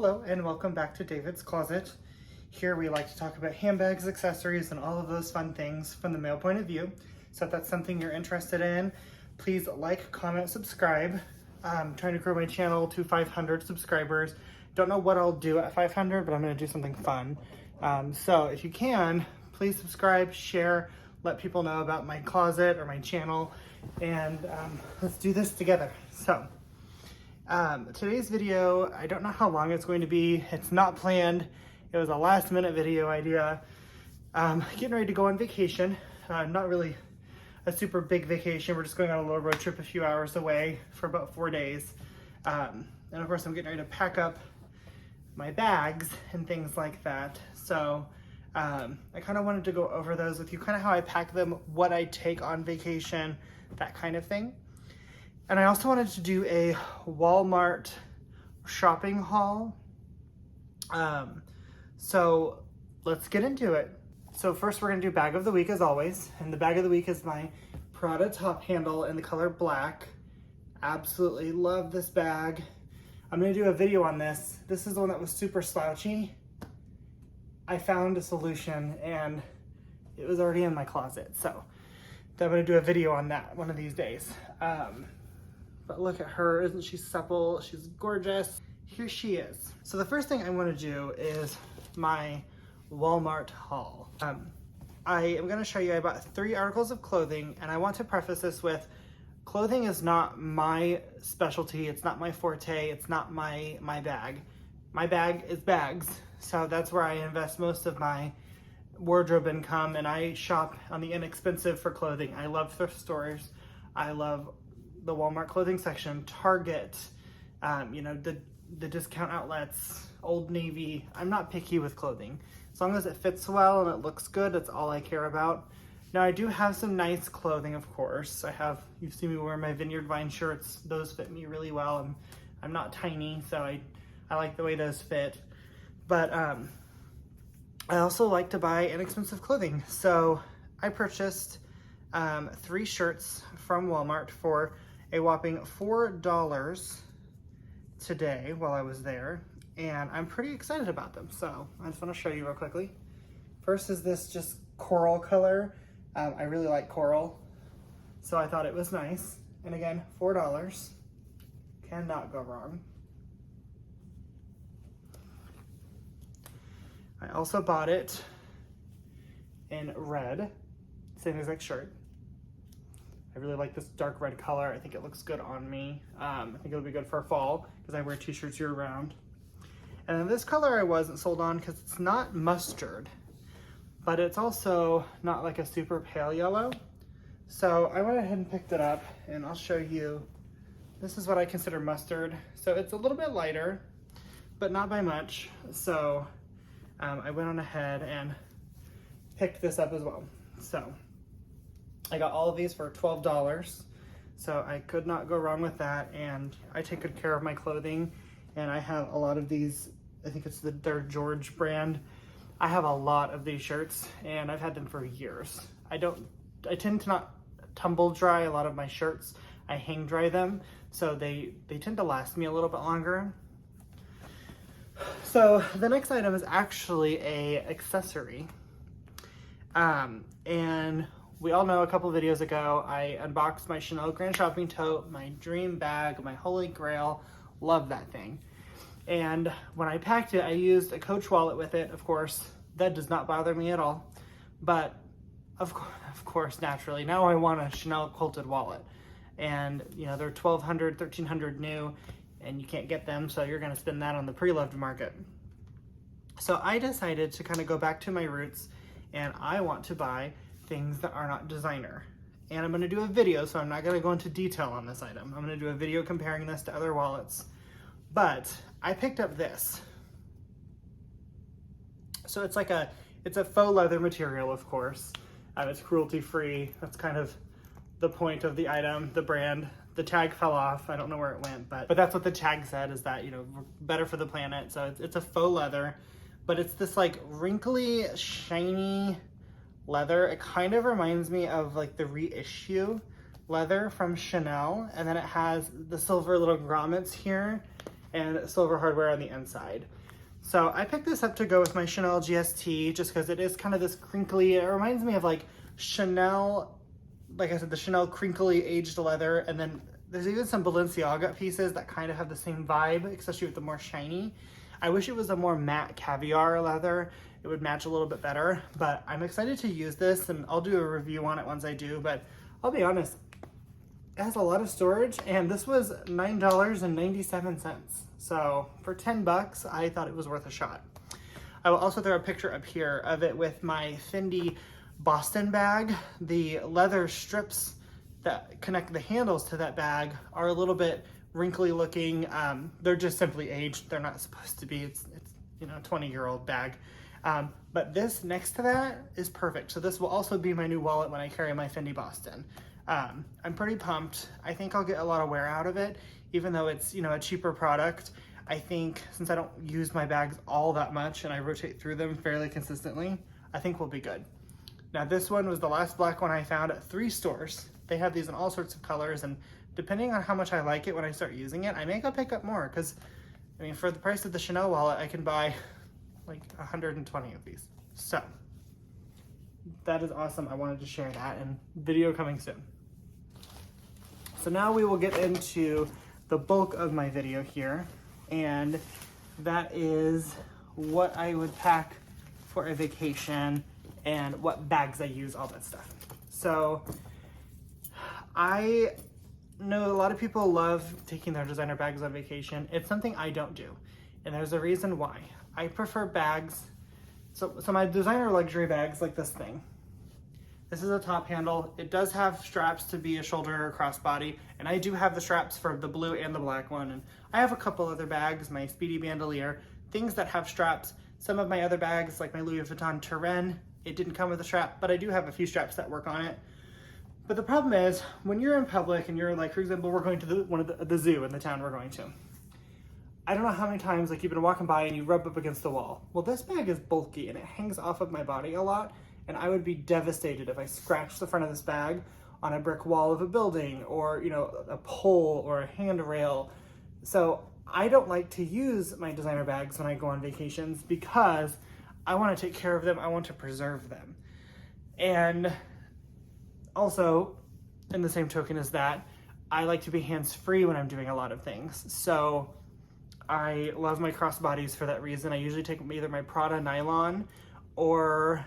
Hello and welcome back to David's Closet. Here we like to talk about handbags, accessories, and all of those fun things from the male point of view. So if that's something you're interested in, please like, comment, subscribe. I'm trying to grow my channel to 500 subscribers. Don't know what I'll do at 500, but I'm gonna do something fun. So if you can, please subscribe, share, let people know about my closet or my channel, and let's do this together. So today's video, I don't know how long it's going to be. It's not planned. It was a last minute video idea. Getting ready to go on vacation. Not really a super big vacation. We're just going on a little road trip a few hours away for about 4 days. And of course I'm getting ready to pack up my bags and things like that. So I kind of wanted to go over those with you, kind of how I pack them, what I take on vacation, that kind of thing. And I also wanted to do a Walmart shopping haul. So let's get into it. So first we're gonna do bag of the week as always. And the bag of the week is my Prada top handle in the color black. Absolutely love this bag. I'm gonna do a video on this. This is the one that was super slouchy. I found a solution and it was already in my closet. So I'm gonna do a video on that one of these days. But look at her, isn't she supple? She's gorgeous. Here she is. So the first thing I want to do is my Walmart haul. I am going to show you, I bought 3 articles of clothing, and I want to preface this with, clothing is not my specialty, it's not my forte, it's not my bag. My bag is bags, so that's where I invest most of my wardrobe income, and I shop on the inexpensive for clothing. I love thrift stores. I love the Walmart clothing section, Target, you know, the discount outlets, Old Navy. I'm not picky with clothing. As long as it fits well and it looks good, that's all I care about. Now I do have some nice clothing, of course. You've seen me wear my Vineyard Vine shirts. Those fit me really well. I'm not tiny, so I like the way those fit. But I also like to buy inexpensive clothing. So I purchased 3 shirts from Walmart for a whopping $4 today while I was there, and I'm pretty excited about them. So I just want to show you real quickly. First is this just coral color. I really like coral, so I thought it was nice. And again, $4. Cannot go wrong. I also bought it in red, same exact shirt. I really like this dark red color. I think it looks good on me. I think it'll be good for fall because I wear t-shirts year round. And then this color I wasn't sold on because it's not mustard, but it's also not like a super pale yellow. So I went ahead and picked it up, and I'll show you. This is what I consider mustard. So it's a little bit lighter, but not by much. So I went on ahead and picked this up as well. So I got all of these for $12, so I could not go wrong with that, and I take good care of my clothing, and I have a lot of these. I think it's their George brand. I have a lot of these shirts, and I've had them for years. I tend to not tumble dry a lot of my shirts. I hang dry them, so they tend to last me a little bit longer. So the next item is actually a accessory, and we all know a couple videos ago, I unboxed my Chanel Grand Shopping Tote, my dream bag, my holy grail. Love that thing. And when I packed it, I used a Coach wallet with it, of course. That does not bother me at all. But of course, naturally, now I want a Chanel quilted wallet. And you know, they're $1,200, $1,300 new, and you can't get them, so you're gonna spend that on the pre-loved market. So I decided to kind of go back to my roots, and I want to buy things that are not designer. And I'm going to do a video, so I'm not going to go into detail on this item. I'm going to do a video comparing this to other wallets. But I picked up this. So it's a faux leather material, of course. It's cruelty free. That's kind of the point of the item, the brand. The tag fell off. I don't know where it went, but that's what the tag said, is that, you know, better for the planet. So it's a faux leather, but it's this like wrinkly, shiny leather. It kind of reminds me of like the reissue leather from Chanel, and then it has the silver little grommets here, and silver hardware on the inside. So I picked this up to go with my Chanel GST just because it is kind of this crinkly, it reminds me of like Chanel, like I said, the Chanel crinkly aged leather, and then there's even some Balenciaga pieces that kind of have the same vibe, especially with the more shiny. I wish it was a more matte caviar leather. It would match a little bit better, but I'm excited to use this, and I'll do a review on it once I do, but I'll be honest, it has a lot of storage, and this was $9.97. So for 10 bucks, I thought it was worth a shot. I will also throw a picture up here of it with my Fendi Boston bag. The leather strips that connect the handles to that bag are a little bit wrinkly looking. They're just simply aged. They're not supposed to be. It's you know, a 20-year-old bag. But this next to that is perfect. So this will also be my new wallet when I carry my Fendi Boston. I'm pretty pumped. I think I'll get a lot of wear out of it, even though it's, you know, a cheaper product. I think since I don't use my bags all that much and I rotate through them fairly consistently, I think we'll be good. Now this one was the last black one I found at 3 stores. They have these in all sorts of colors, and depending on how much I like it when I start using it, I may go pick up more, because I mean, for the price of the Chanel wallet, I can buy like 120 of these. So that is awesome. I wanted to share that, and video coming soon. So now we will get into the bulk of my video here, and that is what I would pack for a vacation and what bags I use, all that stuff. So I know a lot of people love taking their designer bags on vacation. It's something I don't do, and there's a reason why. I prefer bags. So my designer luxury bags, like this thing. This is a top handle. It does have straps to be a shoulder or crossbody, and I do have the straps for the blue and the black one. And I have a couple other bags, my Speedy Bandolier, things that have straps. Some of my other bags, like my Louis Vuitton Turenne, it didn't come with a strap, but I do have a few straps that work on it. But the problem is, when you're in public and you're like, for example, we're going to the zoo in the town we're going to. I don't know how many times like you've been walking by and you rub up against the wall. Well, this bag is bulky and it hangs off of my body a lot, and I would be devastated if I scratched the front of this bag on a brick wall of a building, or, you know, a pole or a handrail. So I don't like to use my designer bags when I go on vacations because I want to take care of them. I want to preserve them. And also, in the same token as that, I like to be hands-free when I'm doing a lot of things. So I love my crossbodies for that reason. I usually take either my Prada nylon, or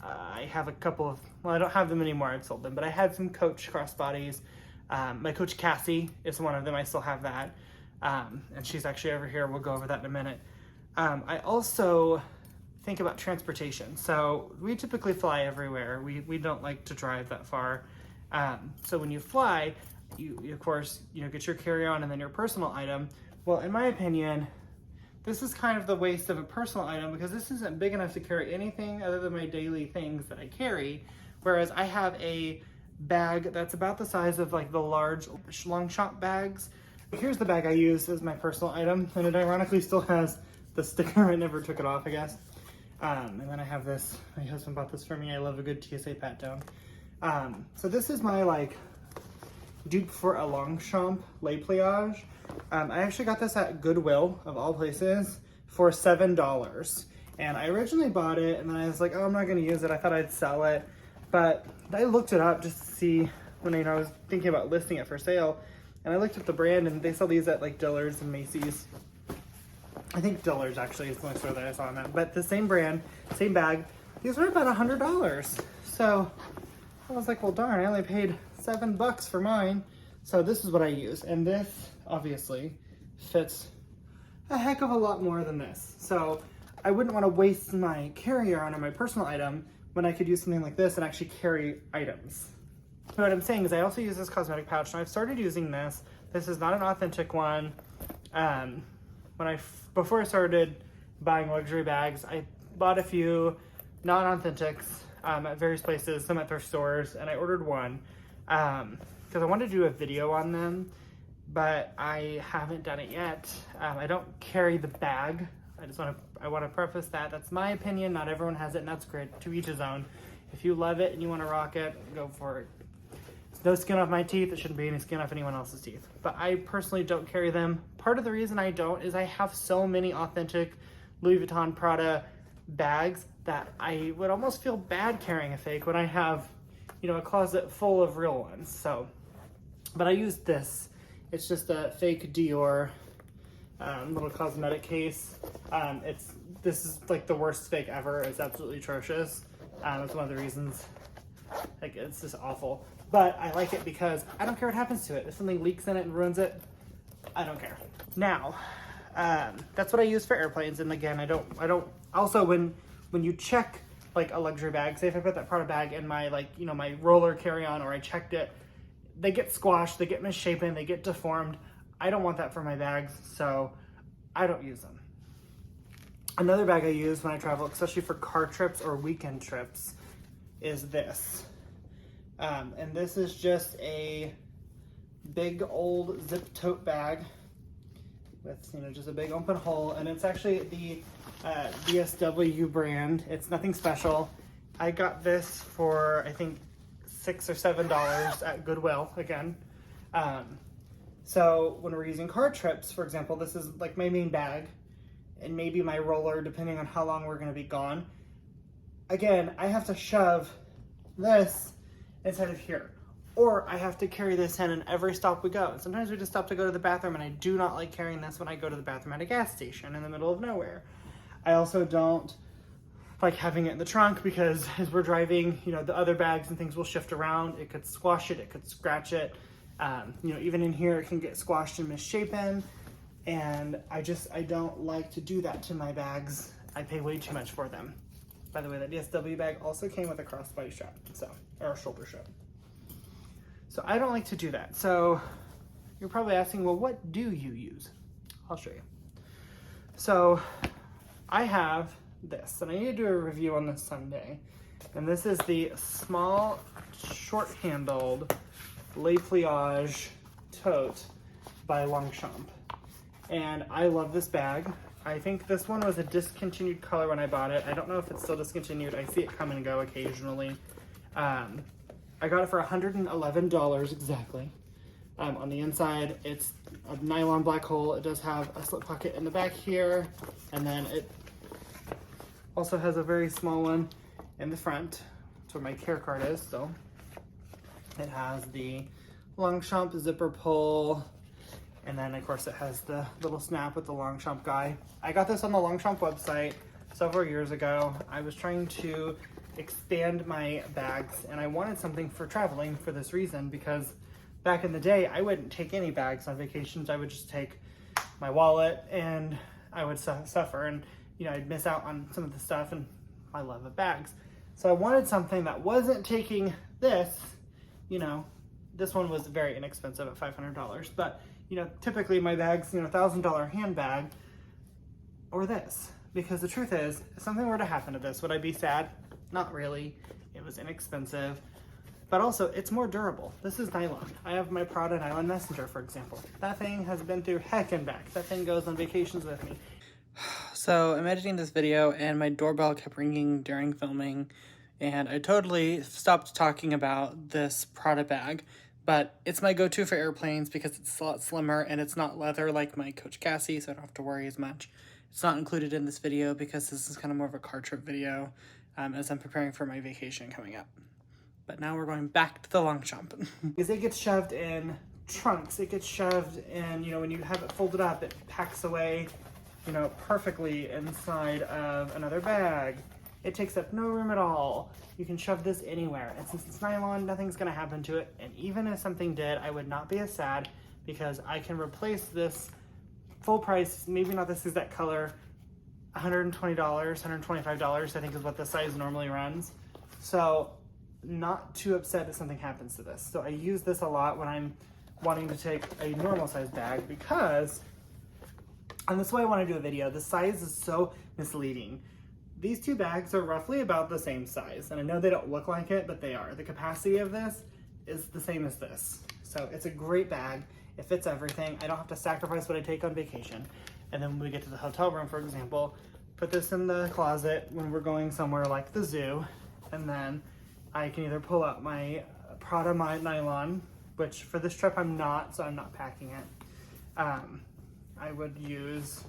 I have a couple of, well, I don't have them anymore, I've sold them, but I had some Coach crossbodies. My Coach Cassie is one of them, I still have that. And she's actually over here, we'll go over that in a minute. I also think about transportation. So we typically fly everywhere. We don't like to drive that far. So when you fly, you of course, you know, get your carry-on and then your personal item. Well, in my opinion, this is kind of the waste of a personal item, because this isn't big enough to carry anything other than my daily things that I carry. Whereas I have a bag that's about the size of like the large Longchamp bags. Here's the bag I use as my personal item, and it ironically still has the sticker. I never took it off, I guess. And then I have this, my husband bought this for me. I love a good TSA pat down. So this is my like dupe for a Longchamp lay pliage. I actually got this at Goodwill, of all places, for $7. And I originally bought it, and then I was like, oh, I'm not gonna use it. I thought I'd sell it. But I looked it up just to see when, you know, I was thinking about listing it for sale. And I looked at the brand, and they sell these at like Dillard's and Macy's. I think Dillard's actually is the only store that I saw on that. But the same brand, same bag, these were about $100. So I was like, well, darn, I only paid $7 for mine. So this is what I use. And this obviously fits a heck of a lot more than this. So I wouldn't want to waste my carry-on or my personal item when I could use something like this and actually carry items. So what I'm saying is I also use this cosmetic pouch, and I've started using this. This is not an authentic one. Before I started buying luxury bags, I bought a few non-authentics at various places, some at thrift stores, and I ordered one because I wanted to do a video on them, but I haven't done it yet. I don't carry the bag. I want to preface that. That's my opinion. Not everyone has it, and that's great. To each his own. If you love it and you want to rock it, go for it. It's no skin off my teeth. It shouldn't be any skin off anyone else's teeth. But I personally don't carry them. Part of the reason I don't is I have so many authentic Louis Vuitton Prada bags that I would almost feel bad carrying a fake when I have, you know, a closet full of real ones. So, but I use this. It's just a fake Dior little cosmetic case. This is like the worst fake ever. It's absolutely atrocious. It's one of the reasons, like, it's just awful. But I like it because I don't care what happens to it. If something leaks in it and ruins it, I don't care. Now, that's what I use for airplanes. And again, I don't, also when you check like a luxury bag, say if I put that Prada bag in my, like, you know, my roller carry-on, or I checked it, they get squashed, they get misshapen, they get deformed. I don't want that for my bags, so I don't use them. Another bag I use when I travel, especially for car trips or weekend trips, is this. And this is just a big old zip tote bag with, you know, just a big open hole. And it's actually the DSW brand. It's nothing special. I got this for, I think, $6 or $7 at Goodwill again. So when we're using car trips, for example, this is like my main bag and maybe my roller, depending on how long we're going to be gone. Again, I have to shove this inside of here, or I have to carry this in every stop we go. And sometimes we just stop to go to the bathroom, and I do not like carrying this when I go to the bathroom at a gas station in the middle of nowhere. I also don't like having it in the trunk because as we're driving, you know, the other bags and things will shift around. It could squash it, it could scratch it. You know, even in here, it can get squashed and misshapen. And I don't like to do that to my bags. I pay way too much for them. By the way, that DSW bag also came with a crossbody strap, or a shoulder strap. So I don't like to do that. So you're probably asking, well, what do you use? I'll show you. So I have this, and I need to do a review on this Sunday. And this is the small, short-handled Le Pliage tote by Longchamp. And I love this bag. I think this one was a discontinued color when I bought it. I don't know if it's still discontinued. I see it come and go occasionally. I got it for $111 exactly. On the inside, it's a nylon black hole. It does have a slip pocket in the back here. And then it also has a very small one in the front. That's where my care card is. So it has the Longchamp zipper pull. And then, of course, it has the little snap with the Longchamp guy. I got this on the Longchamp website several years ago. I was trying to expand my bags, and I wanted something for traveling for this reason, because back in the day, I wouldn't take any bags on vacations. I would just take my wallet, and I would suffer, and, you know, I'd miss out on some of the stuff and my love of bags. So I wanted something that wasn't taking this, you know. This one was very inexpensive at $500, but, you know, typically my bag's, you know, $1,000 handbag, or this. Because the truth is, if something were to happen to this, would I be sad? Not really. It was inexpensive, but also it's more durable. This is nylon. I have my Prada Nylon Messenger, for example. That thing has been through heck and back. That thing goes on vacations with me. So I'm editing this video and my doorbell kept ringing during filming, and I totally stopped talking about this Prada bag. But it's my go-to for airplanes because it's a lot slimmer and it's not leather like my Coach Cassie, so I don't have to worry as much. It's not included in this video because this is kind of more of a car trip video as I'm preparing for my vacation coming up. But now we're going back to the Longchamp. Because it gets shoved in trunks, it gets shoved in, you know, when you have it folded up, it packs away, you know, perfectly inside of another bag. It takes up no room at all. You can shove this anywhere. And since it's nylon, nothing's gonna happen to it. And even if something did, I would not be as sad because I can replace this full price, maybe not this exact color, $120, $125, I think is what the size normally runs. So not too upset if something happens to this. So I use this a lot when I'm wanting to take a normal size bag because, and that's why I wanna do a video, the size is so misleading. These two bags are roughly about the same size, and I know they don't look like it, but they are. The capacity of this is the same as this. So it's a great bag. It fits everything. I don't have to sacrifice what I take on vacation. And then when we get to the hotel room, for example, put this in the closet when we're going somewhere like the zoo, and then I can either pull out my Prada nylon, which for this trip I'm not, so I'm not packing it. I would use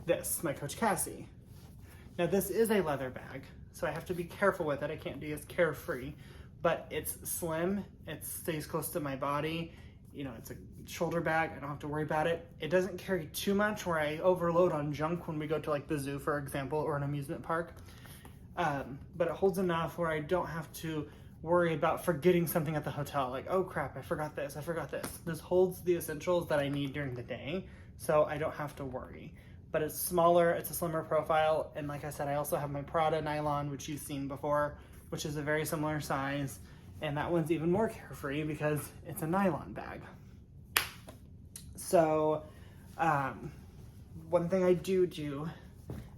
this, my Coach Cassie. Now this is a leather bag, so I have to be careful with it. I can't be as carefree, but it's slim, it stays close to my body. You know, it's a shoulder bag, I don't have to worry about it. It doesn't carry too much where I overload on junk when we go to like the zoo, for example, or an amusement park. But it holds enough where I don't have to worry about forgetting something at the hotel. Like, oh crap, I forgot this, I forgot this. This holds the essentials that I need during the day, so I don't have to worry. But it's smaller, it's a slimmer profile, and like I said, I also have my Prada nylon, which you've seen before, which is a very similar size, and that one's even more carefree because it's a nylon bag. So, one thing I do,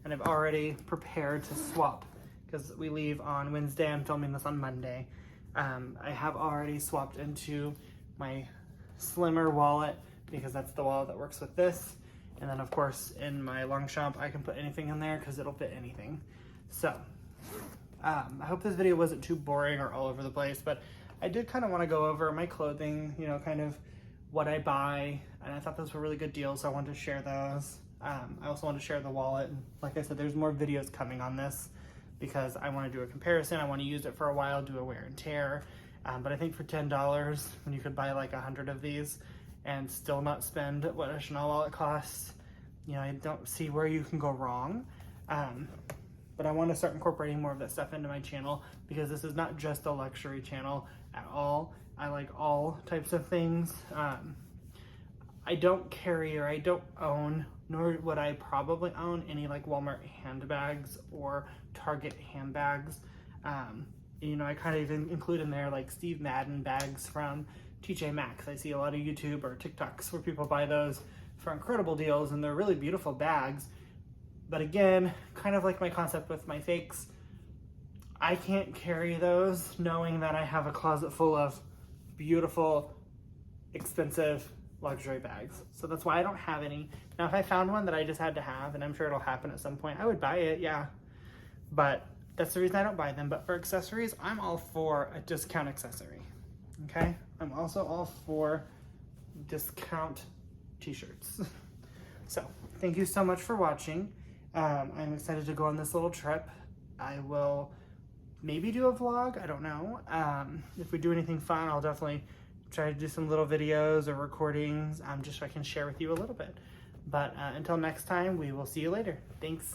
and I've already prepared to swap, because we leave on Wednesday, I'm filming this on Monday. I have already swapped into my slimmer wallet, because that's the wallet that works with this. And then of course in my Longchamp, I can put anything in there because it'll fit anything. So I hope this video wasn't too boring or all over the place, but I did kind of want to go over my clothing, you know, kind of what I buy. And I thought those were really good deals, so I wanted to share those. I also want to share the wallet. And like I said, there's more videos coming on this because I want to do a comparison. I want to use it for a while, do a wear and tear. But I think for $10, when you could buy like 100 of these, and still not spend what a Chanel wallet costs, you know, I don't see where you can go wrong. But I want to start incorporating more of that stuff into my channel, because this is not just a luxury channel at all. I like all types of things. I don't carry, or I don't own, nor would I probably own any like Walmart handbags or Target handbags. You know, I kind of even include in there like Steve Madden bags from TJ Maxx. I see a lot of YouTube or TikToks where people buy those for incredible deals, and they're really beautiful bags. But again, kind of like my concept with my fakes, I can't carry those knowing that I have a closet full of beautiful, expensive luxury bags. So that's why I don't have any. Now, if I found one that I just had to have, and I'm sure it'll happen at some point, I would buy it, yeah. But that's the reason I don't buy them. But for accessories, I'm all for a discount accessory, okay? I'm also all for discount t-shirts. So thank you so much for watching. I'm excited to go on this little trip. I will maybe do a vlog, I don't know. If we do anything fun, I'll definitely try to do some little videos or recordings, just so I can share with you a little bit. But until next time, we will see you later. Thanks.